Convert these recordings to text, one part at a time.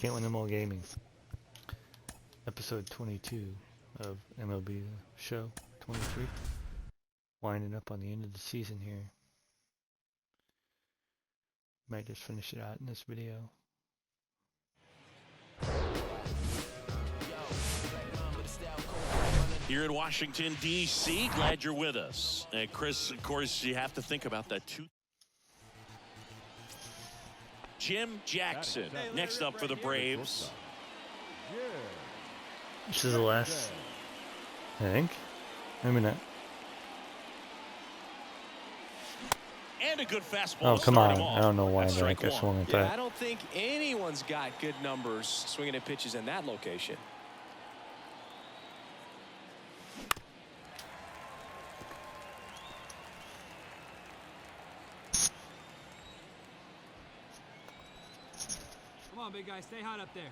Can't win them all gaming. Episode 22 of MLB show 23. Winding up on the end of the season here. Might just finish it out in this video. Here in Washington, D.C., glad you're with us. And Chris, of course, you have to think about that too. Jim Jackson, next up for the Braves. This is the last, I think. Maybe not. And a good fastball. Oh, come on. I don't know why I swung at that. I don't think anyone's got good numbers swinging at pitches in that location. Come on, big guy, stay hot up there.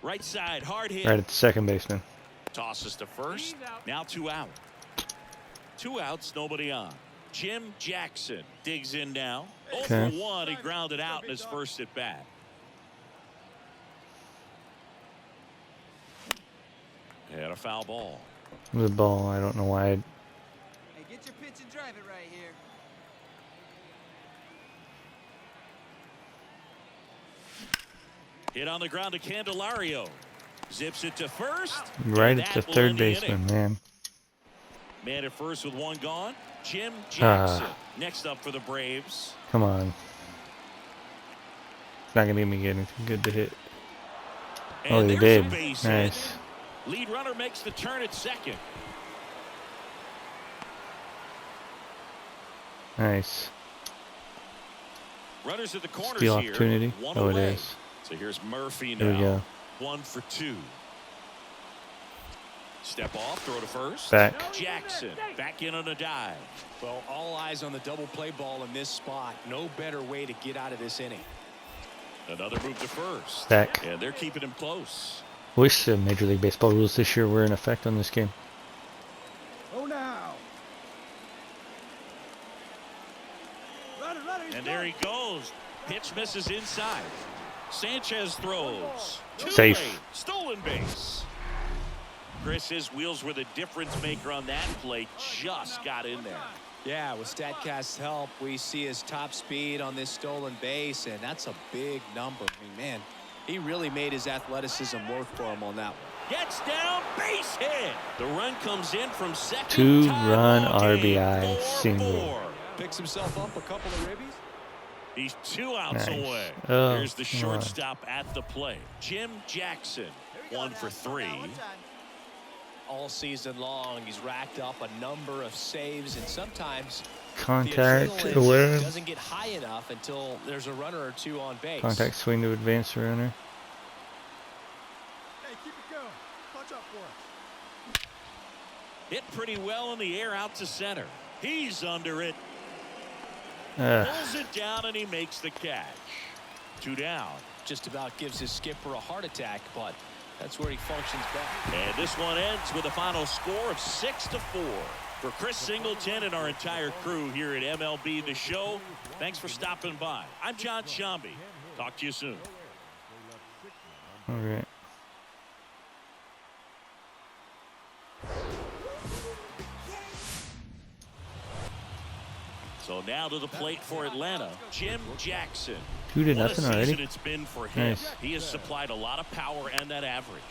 Right side, hard hit. Right at the second baseman. Tosses to first. Now 2 out. 2 outs, nobody on. Jim Jackson digs in now. Okay. 0 for 1. He grounded out in his first at bat. And a foul ball. The ball, I don't know why. Hey, get your pitch and drive it right here. Hit on the ground to Candelario. Zips it to first. Right at the third baseman, man. Man at first with 1 gone. Jim Jackson next up for the Braves. Come on. It's not going to even get anything good to hit. Oh, And they there's a did. base Nice. hit. Lead runner makes the turn at second. Nice. Runners at the corners Steal here. opportunity. One Oh, it away. is. So here's Murphy There we now. go. 1 for 2. Step off, throw to first. Back. Jackson back in on a dive. Well, all eyes on the double play ball in this spot. No better way to get out of this inning. Another move to first. Back. And they're keeping him close. Wish the Major League Baseball rules this year were in effect on this game. Oh, now. And there he goes. Pitch misses inside. Sanchez throws. Too Safe. late. Stolen base. Chris, his wheels were the difference maker on that play. Just got in there. Yeah, with StatCast's help, we see his top speed on this stolen base, and that's a big number. I mean, man, he really made his athleticism work for him on that one. Gets down, base hit. The run comes in from second. 2-run Tie game. RBI 4-4. single. Picks himself up a couple of ribbies. He's 2 outs Nice. away. Oh, Here's the come on. shortstop at the plate. Jim Jackson, 1 for 3. All season long, he's racked up a number of saves, and sometimes Contact the to win. adrenaline doesn't get high enough until there's a runner or two on base. Contact swing to advance the runner. Hey, keep it going. Watch out for it. Hit pretty well in the air out to center. He's under it. Pulls it down, and he makes the catch. 2 down. Just about gives his skipper a heart attack, but that's where he functions best. And this one ends with a final score of 6-4. For Chris Singleton and our entire crew here at MLB The Show, thanks for stopping by. I'm John Shambi. Talk to you soon. All right. So now to the plate for Atlanta, Jim Jackson. 2-0 What a season already. it's been for him. Nice. He has supplied a lot of power and that average.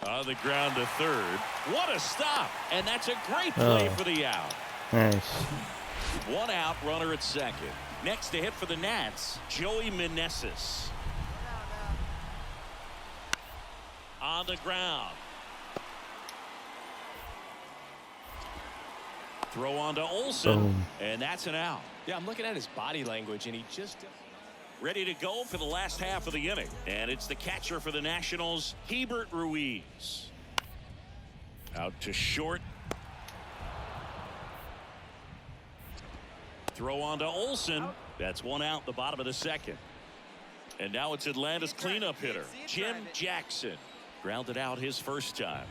On the ground to third. What a stop. And that's a great play for the out. Nice. 1 out, runner at second. Next to hit for the Nats, Joey Meneses. On the ground. Throw on to Olsen. Boom. And that's an out. Yeah, I'm looking at his body language, and he just... Ready to go for the last half of the inning. And it's the catcher for the Nationals, Hebert Ruiz. Out to short. Throw on to Olsen. That's 1 out, the bottom of the second. And now it's Atlanta's cleanup hitter, Jim Jackson. Grounded out his first time.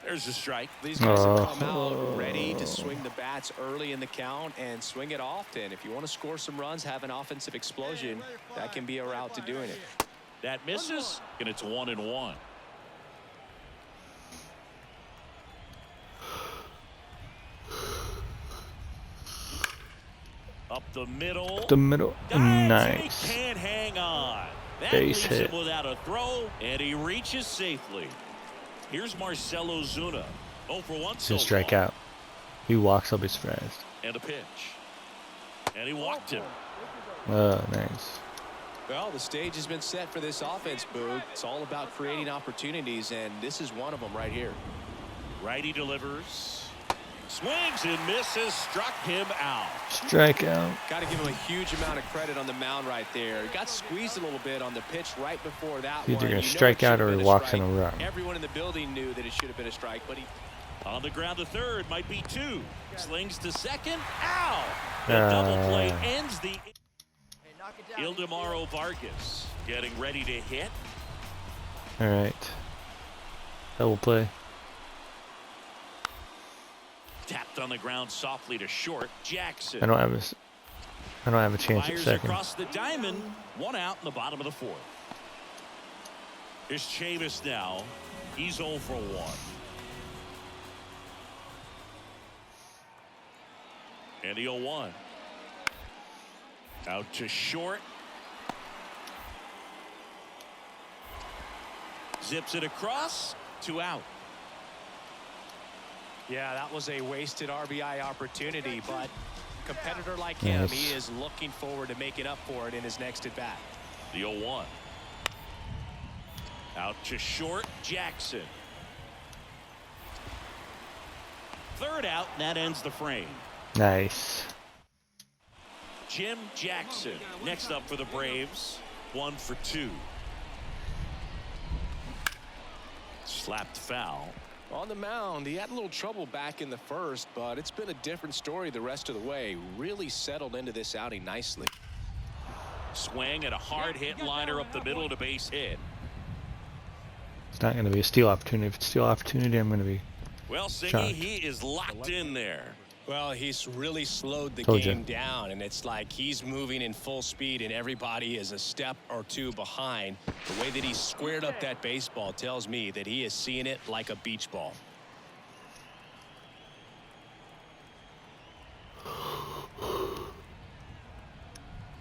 There's a strike. These guys have come out ready to swing the bats early in the count and swing it often. If you want to score some runs, have an offensive explosion, that can be a route to doing it. That misses, and it's 1-1. Up the middle. Nice. He can't hang on. That Base leaves hit. him without a throw, and he reaches safely. Here's Marcell Ozuna. 0 for 1 so He'll strike far. out. He walks, I'll be surprised. And a pitch. And he walked him. Oh, nice. Well, the stage has been set for this offense, Boog. It's all about creating opportunities, and this is one of them right here. Righty delivers. Swings and misses. Struck him out. Strikeout. Got to give him a huge amount of credit on the mound right there. He got squeezed a little bit on the pitch right before that Either one. gonna You know strike it out should or have he been walks in strike. a run. Everyone in the building knew that it should have been a strike, but he... On the ground to third. Might be 2. Slings to second. Ow! The double play ends the... Ildemaro Vargas getting ready to hit. All right. Double play. Tapped on the ground softly to short. Jackson I don't have a chance at fires second. across the diamond. 1 out in the bottom of the 4th. Here's Chavis now. He's 0 for 1. And the 0-1. Out to short. Zips it across. 2 out. Yeah, that was a wasted RBI opportunity, but a competitor like him, Yes. he is looking forward to making up for it in his next at-bat. The 0-1. Out to short. Jackson. 3rd out, and that ends the frame. Nice. Jim Jackson next up for the Braves. 1 for 2. Slapped foul. On the mound, he had a little trouble back in the first, but it's been a different story the rest of the way. Really settled into this outing nicely. Swing and a hard hit liner up the middle and a base hit. It's not going to be a steal opportunity. If it's a steal opportunity, I'm going to be Well, Siggy, shocked. he is locked in there. Well, he's really slowed the Told game ya. down, and it's like he's moving in full speed, and everybody is a step or 2 behind. The way that he squared up that baseball tells me that he is seeing it like a beach ball.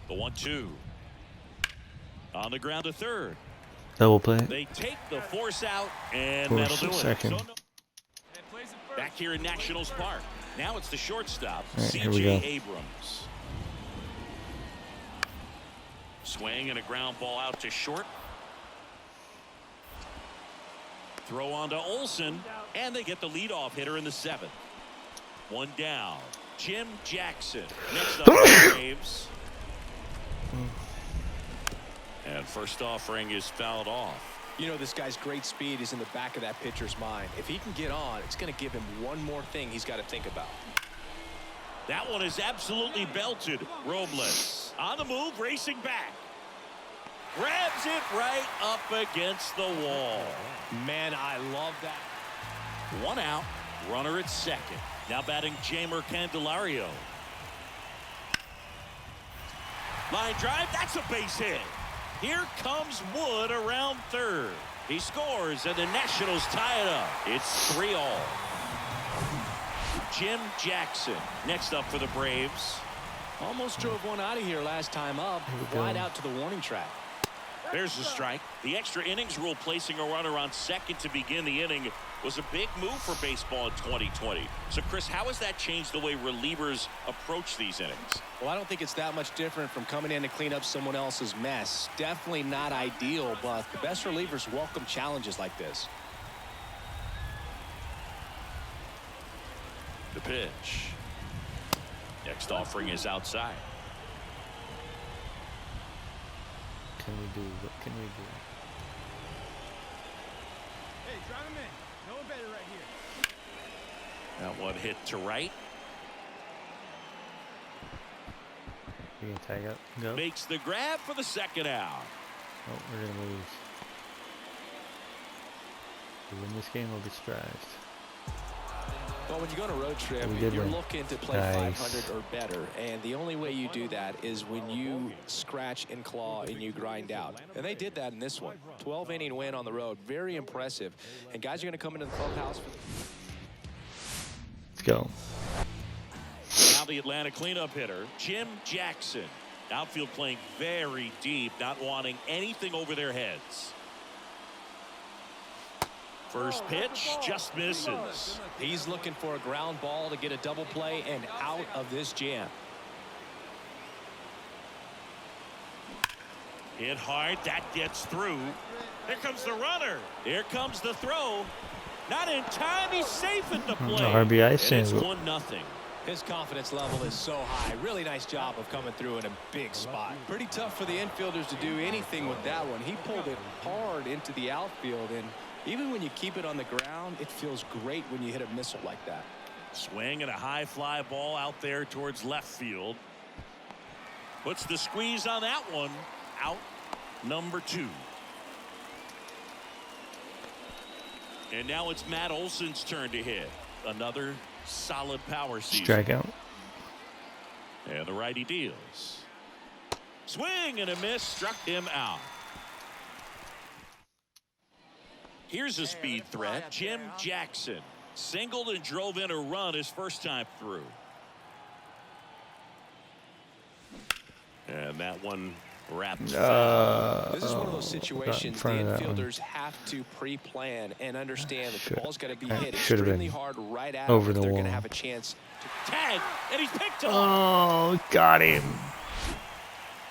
The 1-2. On the ground to third. double play. They take the force out, and Force that'll do to it. second. Back here in Nationals Park. Now it's the shortstop, All right, here we go. C.J. Abrams. Swing and a ground ball out to short. Throw on to Olsen, and they get the leadoff hitter in the 7th. 1 down. Jim Jackson next up for the Braves. And first offering is fouled off. You know, this guy's great speed is in the back of that pitcher's mind. If he can get on, it's going to give him one more thing he's got to think about. That one is absolutely belted. Robles on the move, racing back. Grabs it right up against the wall. Man, I love that. 1 out, runner at second. Now batting Jamer Candelario. Line drive, that's a base hit. Here comes Wood around third. He scores, and the Nationals tie it up. It's 3-all. Jim Jackson next up for the Braves. Almost drove one out of here last time up, right out to the warning track. There's the strike. The extra innings rule placing a runner on second to begin the inning was a big move for baseball in 2020. So, Chris, how has that changed the way relievers approach these innings? Well, I don't think it's that much different from coming in to clean up someone else's mess. Definitely not ideal, but the best relievers welcome challenges like this. The pitch. Next offering is outside. Can we do? What can we do? Hey, drive him in. No one better right here. That one hit to right. You can tag up. Go. Makes the grab for the second out. Oh, we're gonna lose. If we win this game, we'll be surprised. Well, when you go on a road trip, We did you're win. looking to play Nice. 500 or better. And the only way you do that is when you scratch and claw and you grind out. And they did that in this one. 12-inning win on the road. Very impressive. And guys are going to come into the clubhouse. Let's go. Now the Atlanta cleanup hitter, Jim Jackson. Outfield playing very deep, not wanting anything over their heads. First pitch just misses. He's looking for a ground ball to get a double play and out of this jam. Hit hard, that gets through. There comes the runner. Here comes the throw. Not in time, he's safe at the plate. RBI And it's single. 1-0. His confidence level is so high. Really nice job of coming through in a big spot. Pretty tough for the infielders to do anything with that one. He pulled it hard into the outfield, and even when you keep it on the ground, it feels great when you hit a missile like that. Swing and a high fly ball out there towards left field. Puts the squeeze on that one. Out number 2. And now it's Matt Olson's turn to hit. Another solid power season. Strikeout. And the righty deals. Swing and a miss, struck him out. Here's a speed threat, Jim Jackson. Singled and drove in a run his first time through. And that one wrapped foul. This is one of those situations the front of that one. infielders have to pre-plan and understand that the ball's got to be That hit should have extremely been hard right at over it if the they're going to wall. have a chance to Tag, and he's picked off. Oh, got him.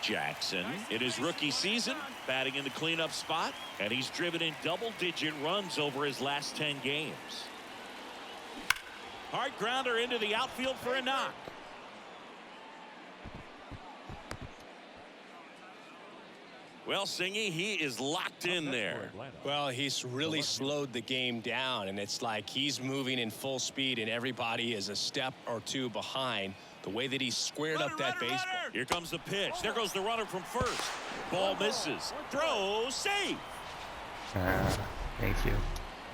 Jackson in his rookie season batting in the cleanup spot, and he's driven in double-digit runs over his last 10 games. Hard grounder into the outfield for a knock. Well, Singy, he is locked in there. Well, he's really slowed the game down, and it's like he's moving in full speed, and everybody is a step or two behind. The way that he squared up that baseball. Here comes the pitch. There goes the runner from first. Ball misses. Throw, safe. Thank you.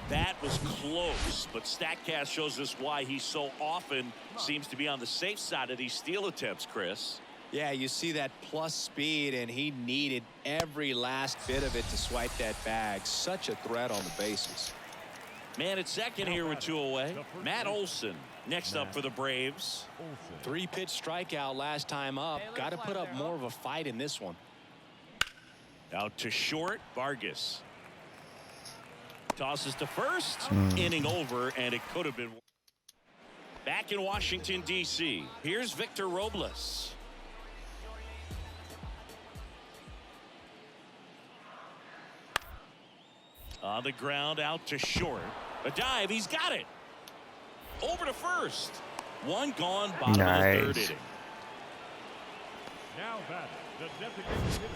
That was close, but StatCast shows us why he so often seems to be on the safe side of these steal attempts, Chris. Yeah, you see that plus speed, and he needed every last bit of it to swipe that bag. Such a threat on the bases. Man at second here with 2 away. Matt Olson next up for the Braves. 3-pitch strikeout last time up. Got to put up more of a fight in this one. Out to short, Vargas. Tosses to first. Inning over, and it could have been. Back in Washington, D.C., here's Victor Robles. On the ground, out to short. A dive, he's got it. Over to first. One gone, bottom of the third Nice. inning. Now batting, the designated hitter.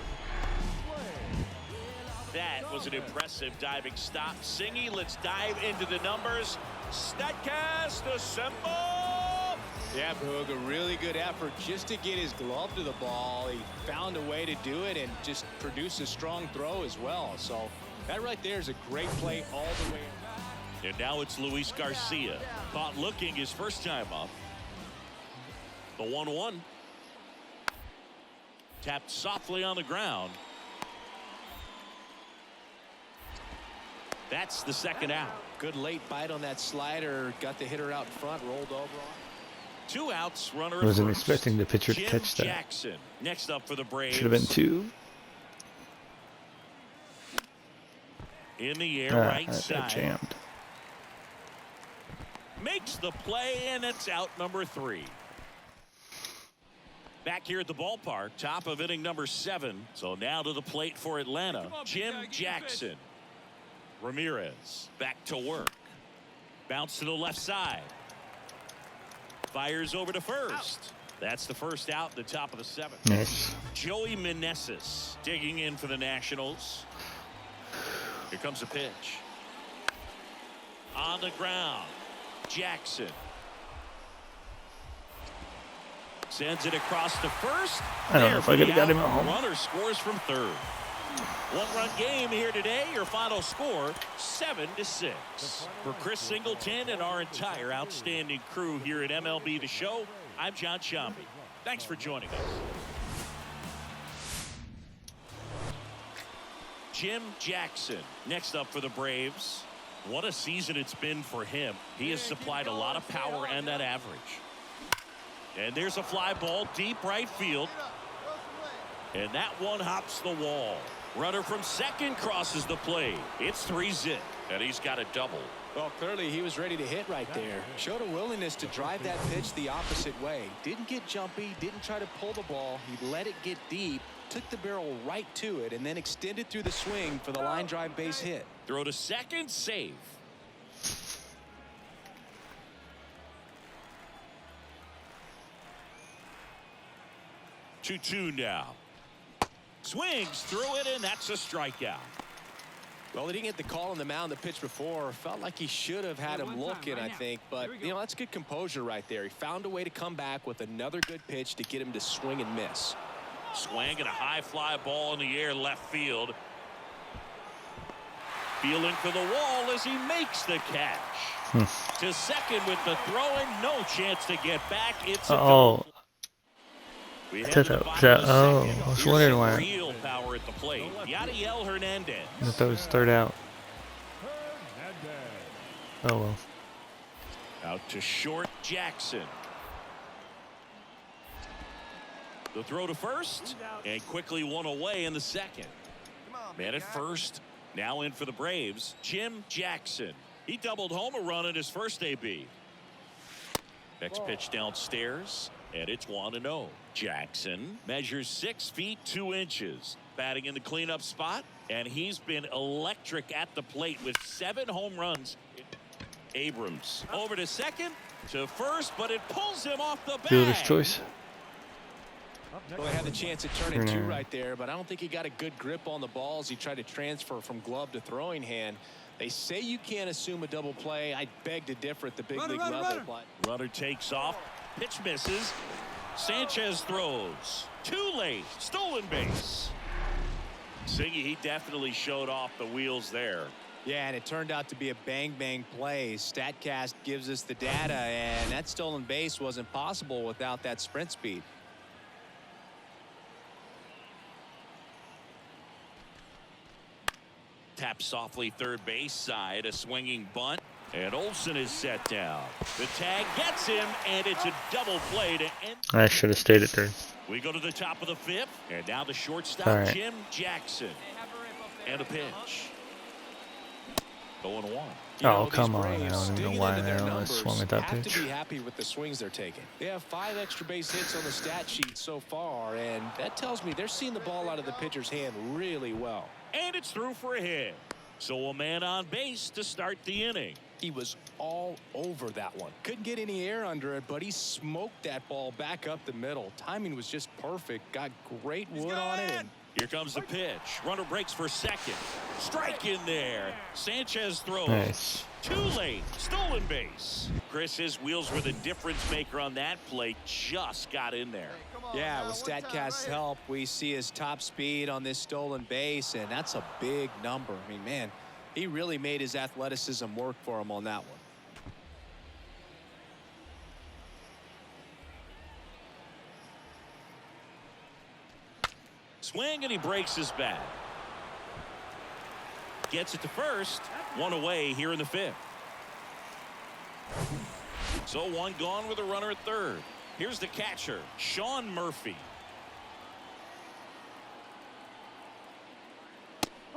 That was an impressive diving stop. Singy, let's dive into the numbers. StatCast assemble. Yeah, Boog, a really good effort just to get his glove to the ball. He found a way to do it and just produce a strong throw as well. So that right there is a great play all the way. And now it's Luis Garcia. Caught looking his first time up. The 1-1. Tapped softly on the ground. That's the second out. Good late bite on that slider. Got the hitter out in front, rolled over on. 2 outs, runner at Wasn't first. expecting the pitcher to Jim catch that. Jackson next up for the Braves. Should have been 2. In the air, That right side. jammed. Makes the play, and it's out number 3. Back here at the ballpark, top of inning number 7. So now to the plate for Atlanta, Jim Jackson. Ramirez back to work. Bounce to the left side. Fires over to first. That's the first out at the top of the 7th. Nice. Joey Meneses digging in for the Nationals. Here comes a pitch. On the ground. Jackson. Sends it across to first. I don't know if I could have got him at home. Runner scores from third. One-run game here today. Your final score, 7-6. For Chris Singleton and our entire outstanding crew here at MLB The Show, I'm John Shambi. Thanks for joining us. Jim Jackson next up for the Braves. What a season it's been for him. He has supplied a lot of power and that average. And there's a fly ball deep right field. And that one hops the wall. Runner from second crosses the plate. It's 3-zip. And he's got a double. Well, clearly he was ready to hit right there. Showed a willingness to drive that pitch the opposite way. Didn't get jumpy, didn't try to pull the ball. He let it get deep, took the barrel right to it, and then extended through the swing for the line drive base hit. Throw to second, save. Two now. Swings through it, and that's a strikeout. Well, he didn't get the call on the mound the pitch before. Felt like he should have had him looking, I think. But, you know, that's good composure right there. He found a way to come back with another good pitch to get him to swing and miss. Swing and a high fly ball in the air left field. Feeling for the wall as he makes the catch. To second with the throw and no chance to get back. It's a Oh. We I head thought to the that was bottom of that. the Oh, second. I was Here's wondering some why. real power at the plate. Yadiel Hernandez. I thought it was third out. Oh well. Out to short, Jackson. The throw to first, and quickly one away in the second. Man at first, now in for the Braves, Jim Jackson. He doubled home a run in his first AB. Next pitch downstairs, and it's 1-0. Jackson measures 6 feet 2 inches, batting in the cleanup spot, and he's been electric at the plate with 7 home runs. Abrams over to second, to first, but it pulls him off the Fielder's bag. choice. Well, he had the chance at turning 2 right there, but I don't think he got a good grip on the balls. He tried to transfer from glove to throwing hand. They say you can't assume a double play. I beg to differ at the big league level. Runner takes off, pitch misses. Sanchez throws. Too late. Stolen base. Siggy, he definitely showed off the wheels there. Yeah, and it turned out to be a bang-bang play. StatCast gives us the data, and that stolen base wasn't possible without that sprint speed. Tap softly third base side, a swinging bunt, and Olsen is set down. The tag gets him, and it's a double play to end. I should have stayed at third. We go to the top of the 5th, and now the shortstop, All right. Jim Jackson. And a pitch. 0-1. Oh, come on. I don't even know why I swung at that have pitch. to be happy with the swings they're taking. They have 5 extra base hits on the stat sheet so far, and that tells me they're seeing the ball out of the pitcher's hand really well. And it's through for a hit. So a man on base to start the inning. He was all over that one. Couldn't get any air under it, but he smoked that ball back up the middle. Timing was just perfect. Got great wood on it. And here comes the pitch. Runner breaks for second. Strike in there. Sanchez throws. Nice. Too late. Stolen base. Chris, his wheels were the difference maker on that play. Just got in there. yeah, with StatCast's help, we see his top speed on this stolen base, and that's a big number. I mean, man, he really made his athleticism work for him on that one. Swing, and he breaks his bat. Gets it to first. One away here in the 5th. So one gone with a runner at third. Here's the catcher, Sean Murphy.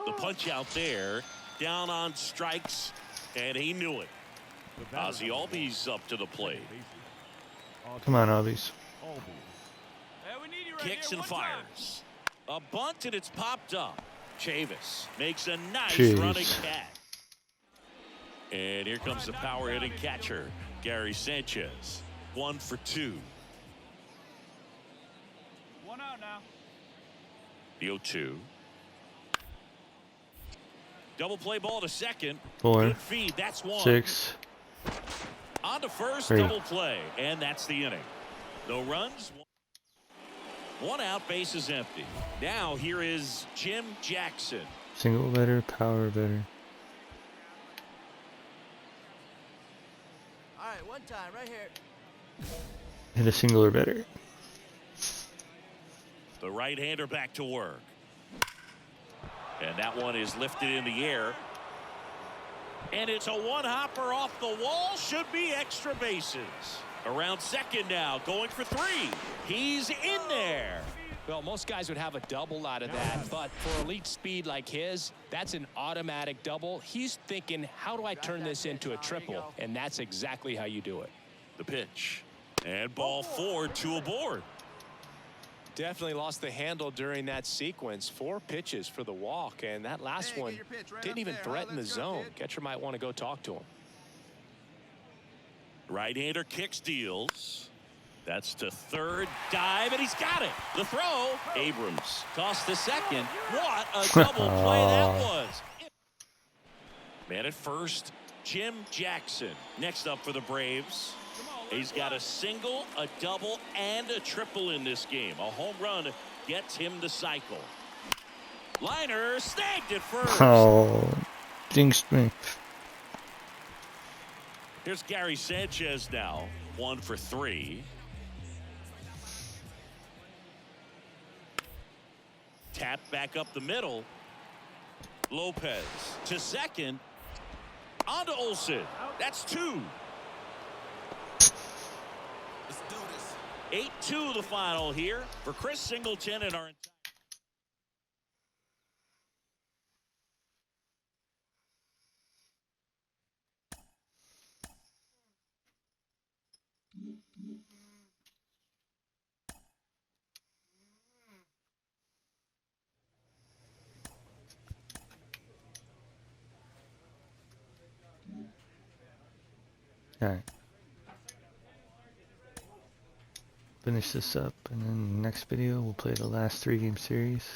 The punch out there. Down on strikes, and he knew it. Ozzie Albies up to the plate. Come on, Albies. Kicks and fires. A bunt, and it's popped up. Chavis makes a nice Jeez. running catch. And here comes the power hitting catcher, Gary Sanchez. 1 for 2. 1 out now. The 0-2. Double play ball to second. 4, Good feed. That's 1. 6. On to first. 3. Double play. And that's the inning. No runs. One out, base is empty. Now here is Jim Jackson. Single better, power better. All right, one time, right here. Hit a single or better. The right-hander back to work. And that one is lifted in the air. And it's a one-hopper off the wall. Should be extra bases. Around second now, going for 3. He's in there. Well, most guys would have a double out of that, but for elite speed like his, that's an automatic double. He's thinking, how do I turn this into a triple? And that's exactly how you do it. The pitch. And ball 4, 2 aboard. Definitely lost the handle during that sequence. 4 pitches for the walk, and that last one didn't even threaten the zone. Catcher might want to go talk to him. Right-hander kicks, deals. That's to third, dive, and he's got it. The throw, Abrams tossed to second. What a double play that was. Man at first, Jim Jackson. Next up for the Braves. He's got a single, a double, and a triple in this game. A home run gets him the cycle. Liner snagged it first. Oh, jinxed me. Here's Gary Sanchez now. 1 for 3. Tap back up the middle. Lopez to second. On to Olsen. That's 2. Let's do this. 8-2 the final here for Chris Singleton and our. Alright. Finish this up, and then in the next video we'll play the last 3-game series.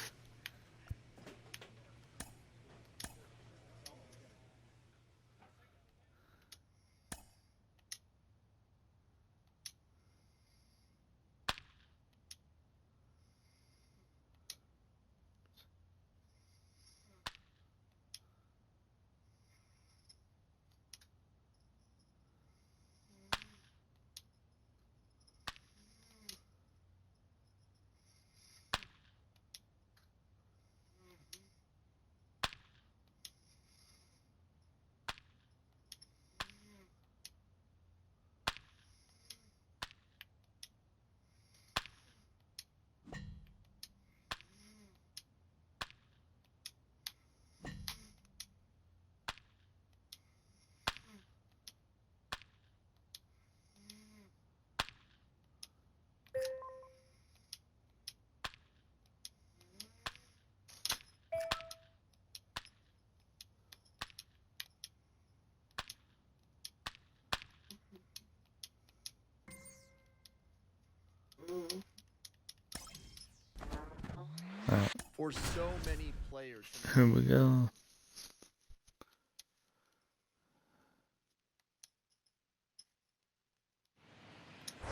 Alright, For so many players. here we go.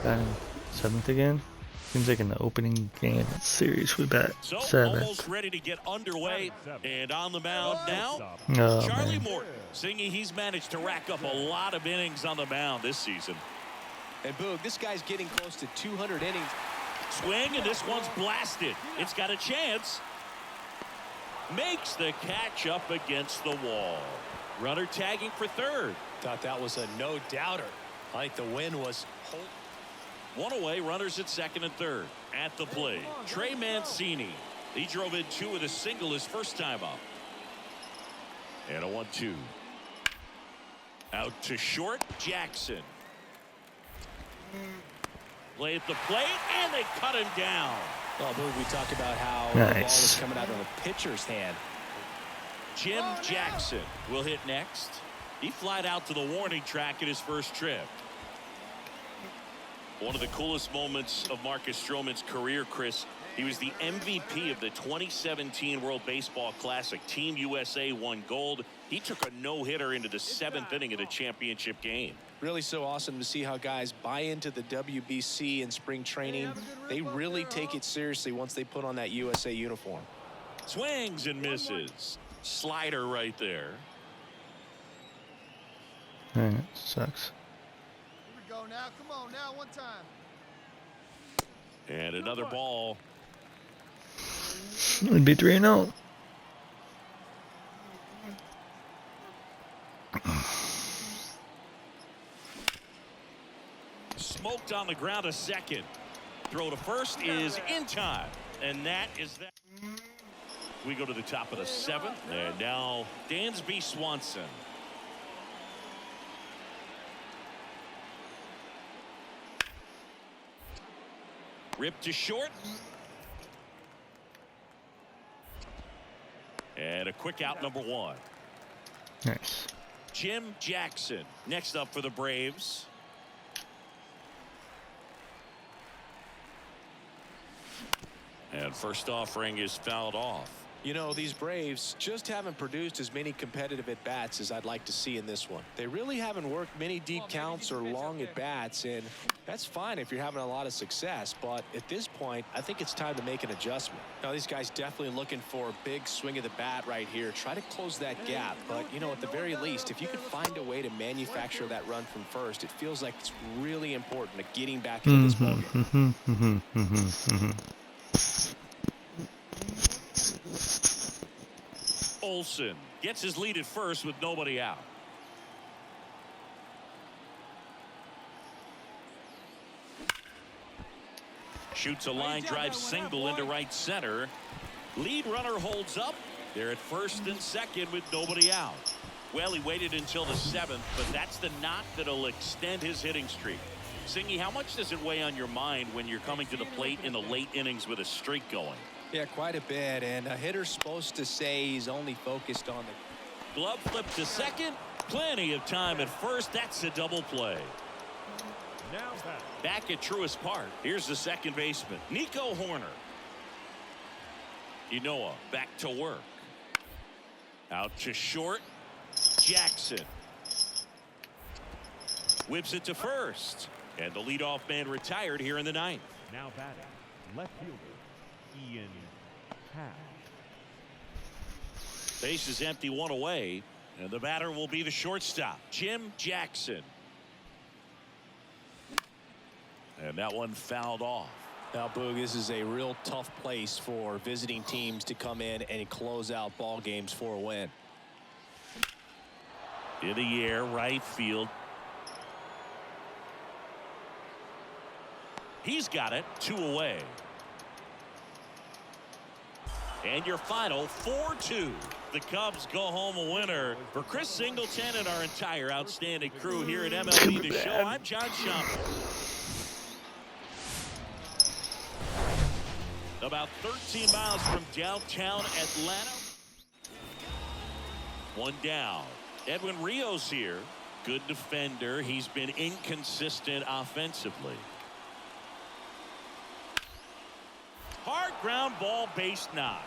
Batting 7th again. Seems like in the opening game of the series we bat So 7th. almost ready to get underway, and on the mound now, Oh, Charlie man. Morton. Singing he's managed to rack up a lot of innings on the mound this season. And Boog, this guy's getting close to 200 innings. Swing, and this one's blasted. It's got a chance. Makes the catch up against the wall. Runner tagging for third. Thought that was a no-doubter. I think the win was. One away, runners at second and third. At the plate, Trey Mancini. He drove in 2 with a single his first time up. And a 1-2. Out to short, Jackson. Play at the plate, and they cut him down. Well, Boog, we talked about how the ball Nice. was coming out of the pitcher's hand. Jim Jackson will hit next. He flied out to the warning track in his first trip. One of the coolest moments of Marcus Stroman's career, Chris, he was the MVP of the 2017 World Baseball Classic. Team USA won gold. He took a no-hitter into the 7th inning of the championship game. Really so awesome to see how guys buy into the WBC in spring training. They really take it seriously once they put on that USA uniform. Swings and misses. Slider right there. Alright, sucks. Here we go now. Come on now, one time. And another ball. It'd be 3-0. Smoked on the ground a second. Throw to first is in time. And that is that. We go to the top of the 7th. And now Dansby Swanson. Ripped to short. And a quick out, number 1. Nice. Jim Jackson next up for the Braves. And first offering is fouled off. You know, these Braves just haven't produced as many competitive at-bats as I'd like to see in this one. They really haven't worked many deep counts or long at-bats, and that's fine if you're having a lot of success, but at this point, I think it's time to make an adjustment. Now, these guys definitely looking for a big swing of the bat right here. Try to close that gap, but, you know, at the very least, if you could find a way to manufacture that run from first, it feels like it's really important to getting back into this ballgame. Olsen gets his lead at first with nobody out. Shoots a line drive single into right center. Lead runner holds up. They're at first and second with nobody out. Well, he waited until the 7th, but that's the knock that'll extend his hitting streak. Singy, how much does it weigh on your mind when you're coming to the plate in the late innings with a streak going? Yeah, quite a bit, and a hitter's supposed to say he's only focused on the glove flip to second. Plenty of time at first. That's a double play. Back at Truist Park. Here's the second baseman, Nico Horner. Ynoa back to work. Out to short. Jackson whips it to first, and the leadoff man retired here in the 9th. Now batting, left fielder Ian Happ. Base is empty, 1 away, and the batter will be the shortstop, Jim Jackson. And that one fouled off. Now, Boog, this is a real tough place for visiting teams to come in and close out ball games for a win. In the air, right field. He's got it, 2 away. And your final 4-2. The Cubs go home a winner. For Chris Singleton and our entire outstanding crew here at MLB The Show, I'm John Schaumburg. About 13 miles from downtown Atlanta. One down. Edwin Rios here. Good defender. He's been inconsistent offensively. Hard ground ball, base knock.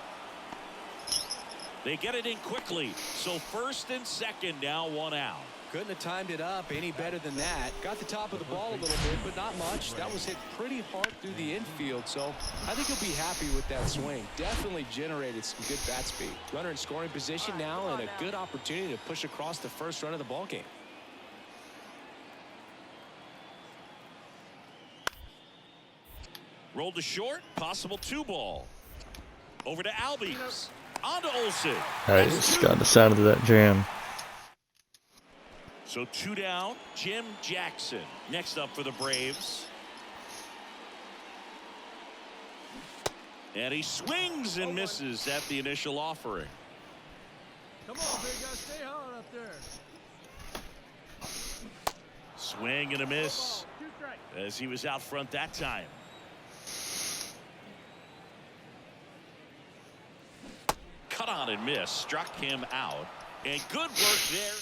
They get it in quickly. So first and second now, 1 out. Couldn't have timed it up any better than that. Got the top of the ball a little bit, but not much. That was hit pretty hard through the infield, so I think he'll be happy with that swing. Definitely generated some good bat speed. Runner in scoring position now, and a good opportunity to push across the first run of the ball game. Rolled to short, possible 2-ball. Over to Albies. On to Olsen. I just got the sound of that jam. So 2 down. Jim Jackson next up for the Braves. And he swings and misses at the initial offering. Come on, big guy, stay hard up there. Swing and a miss as he was out front that time. Cut on and miss, struck him out, and good work there.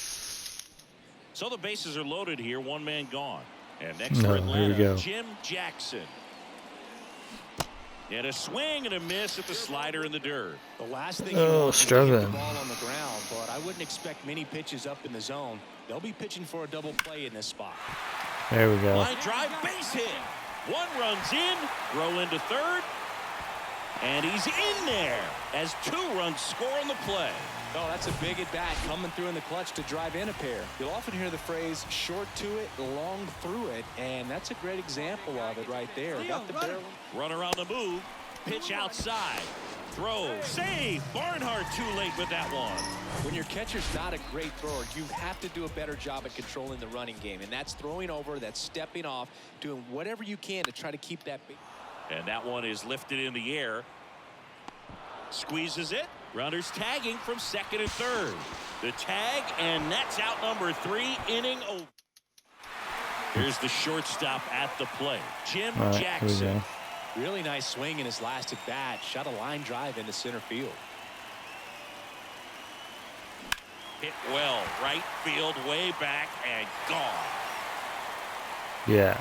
So the bases are loaded here, 1 man gone. And next for Here we Atlanta, go. Jim Jackson. And a swing and a miss at the slider in the dirt. The last thing you want is to keep the struggling. ball on the ground, but I wouldn't expect many pitches up in the zone. They'll be pitching for a double play in this spot. There we go. Line drive, base hit. One runs in, throw into third, and he's in there as 2 runs score on the play. Oh, that's a big at bat coming through in the clutch to drive in a pair. You'll often hear the phrase short to it, long through it, and that's a great example of it right there. Got the barrel. Runner on the move, pitch outside, throw, save. Barnhart too late with that one. When your catcher's not a great thrower, you have to do a better job at controlling the running game, and that's throwing over, that's stepping off, doing whatever you can to try to keep that. And that one is lifted in the air. Squeezes it. Runners tagging from second and third. The tag, and that's out number 3, inning over. Here's the shortstop at the plate, Jim All right, here we Jackson. go. Really nice swing in his last at bat. Shot a line drive into center field. Hit well, right field, way back, and gone. Yeah.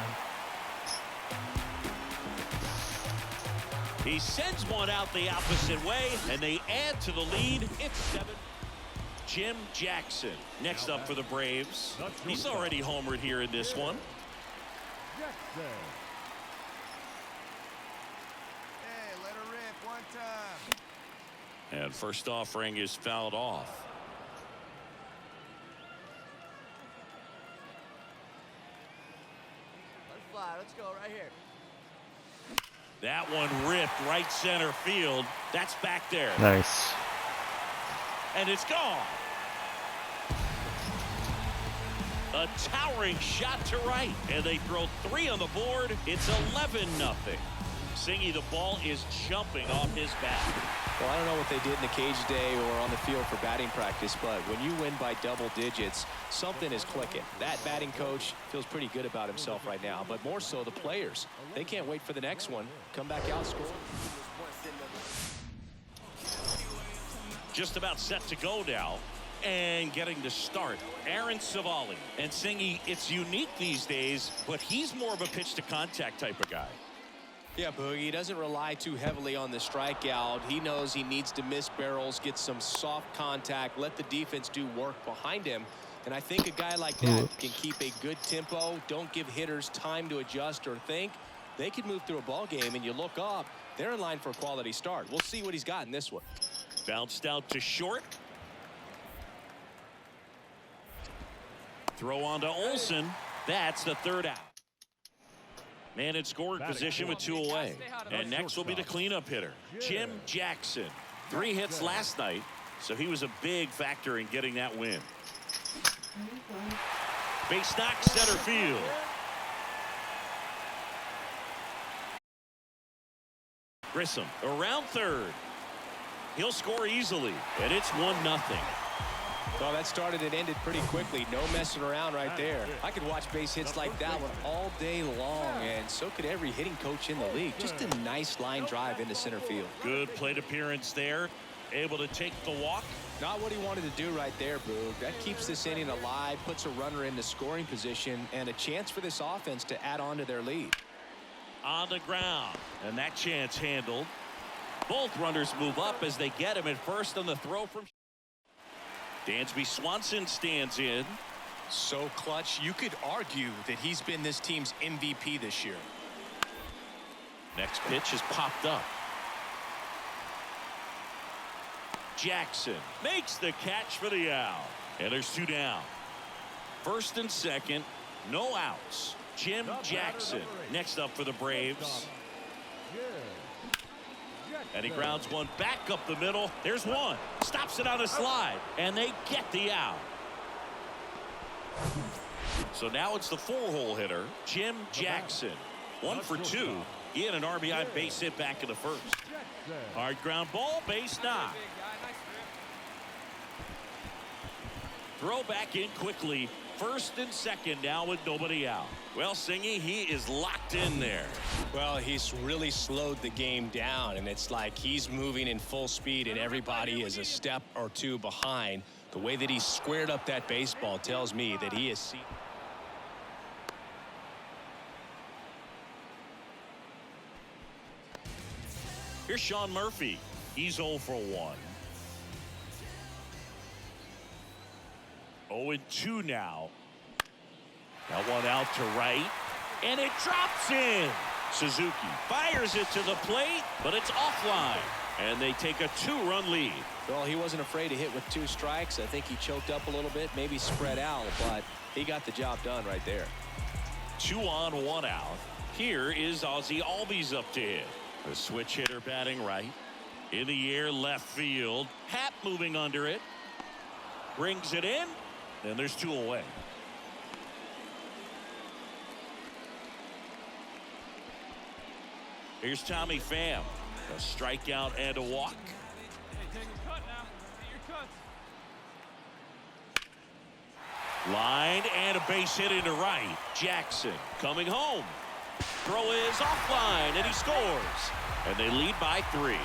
He sends one out the opposite way, and they add to the lead. It's 7. Jim Jackson next up for the Braves. He's already homered here in this one. Jackson. Hey, let her rip one time. And first offering is fouled off. Let it fly. Let's go right here. That one ripped right center field. That's back there. Nice. And it's gone. A towering shot to right. And they throw 3 on the board. It's 11-0. Singy, the ball is jumping off his bat. Well, I don't know what they did in the cage today or on the field for batting practice, but when you win by double digits, something is clicking. That batting coach feels pretty good about himself right now, but more so the players. They can't wait for the next one. Come back out, score. Just about set to go now. And getting to start, Aaron Savali. And Singy, it's unique these days, but he's more of a pitch to contact type of guy. Yeah, Boogie, he doesn't rely too heavily on the strikeout. He knows he needs to miss barrels, get some soft contact, let the defense do work behind him. And I think a guy like that can keep a good tempo, don't give hitters time to adjust or think. They can move through a ball game, and you look up, they're in line for a quality start. We'll see what he's got in this one. Bounced out to short. Throw on to Olsen. That's the 3rd out. Man in scoring position with 2 away. And next will be the cleanup hitter, Jim Jackson. 3 hits last night, so he was a big factor in getting that win. Base knock, center field. Grissom around third. He'll score easily, and it's 1-0. Well, that started and ended pretty quickly. No messing around right there. I could watch base hits like that one all day long, and so could every hitting coach in the league. Just a nice line drive into center field. Good plate appearance there. Able to take the walk. Not what he wanted to do right there, Boog. That keeps this inning alive, puts a runner into scoring position, and a chance for this offense to add on to their lead. On the ground, and that chance handled. Both runners move up as they get him at first on the throw from Dansby Swanson stands in. So clutch, you could argue that he's been this team's MVP this year. Next pitch is popped up. Jackson makes the catch for the out. And there's 2 down. First and second, no outs. Jim Jackson next up for the Braves. And he grounds one back up the middle. There's one. Stops it on a slide. And they get the out. So now it's the 4-hole hitter, Jim Jackson. 1 for 2. He had an RBI base hit back in the first. Hard ground ball, base knock. Throw back in quickly. First and second now with nobody out. Well, Singy, he is locked in there. Well, he's really slowed the game down, and it's like he's moving in full speed and everybody is a step or 2 behind. The way that he squared up that baseball tells me that he is Here's Sean Murphy. He's 0 for 1. 0-2 now. That one out to right. And it drops in. Suzuki fires it to the plate, but it's offline. And they take a 2-run lead. Well, he wasn't afraid to hit with 2 strikes. I think he choked up a little bit, maybe spread out, but he got the job done right there. 2 on, 1 out. Here is Ozzie Albies up to hit. The switch hitter batting right. In the air, left field. Happ moving under it. Brings it in, and there's 2 away. Here's Tommy Pham. A strikeout and a walk. Hey, take a cut now. Get your cuts. Line and a base hit into right. Jackson coming home. Throw is offline, and he scores. And they lead by 3.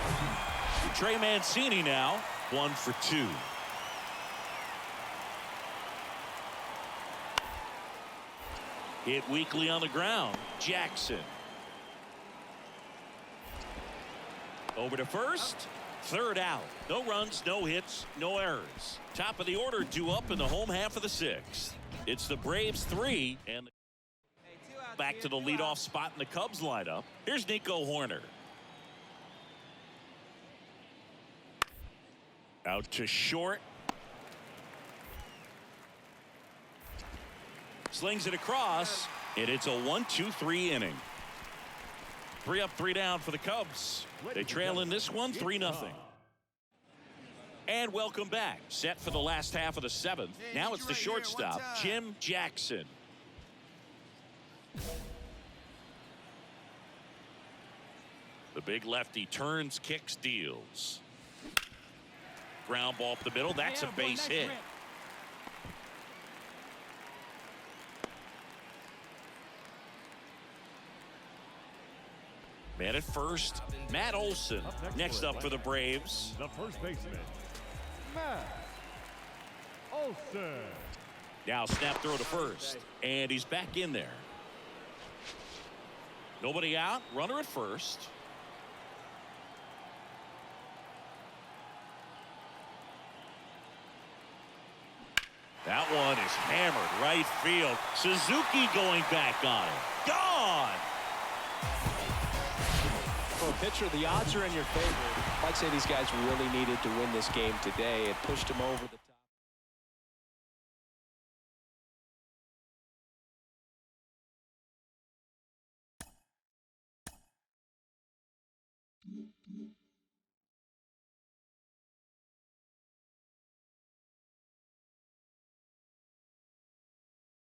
Trey Mancini now 1 for 2. Hit weakly on the ground. Jackson. Over to first. 3rd out. No runs, no hits, no errors. Top of the order due up in the home half of the 6th. It's the Braves 3 and back to the leadoff spot in the Cubs lineup. Here's Nico Horner. Out to short. Slings it across, and it's a 1-2-3 inning. 3 up, 3 down for the Cubs. They trail in this one 3-0. And welcome back. Set for the last half of the 7th. Now it's the shortstop, Jim Jackson. The big lefty turns, kicks, deals. Ground ball up the middle. That's a base hit. Man at first, Matt Olson. Next up for the Braves. The first baseman, Matt Olson. Now snap throw to first. And he's back in there. Nobody out. Runner at first. That one is hammered right field. Suzuki going back on it. Gone. For a pitcher, the odds are in your favor. I'd say these guys really needed to win this game today. It pushed them over the top.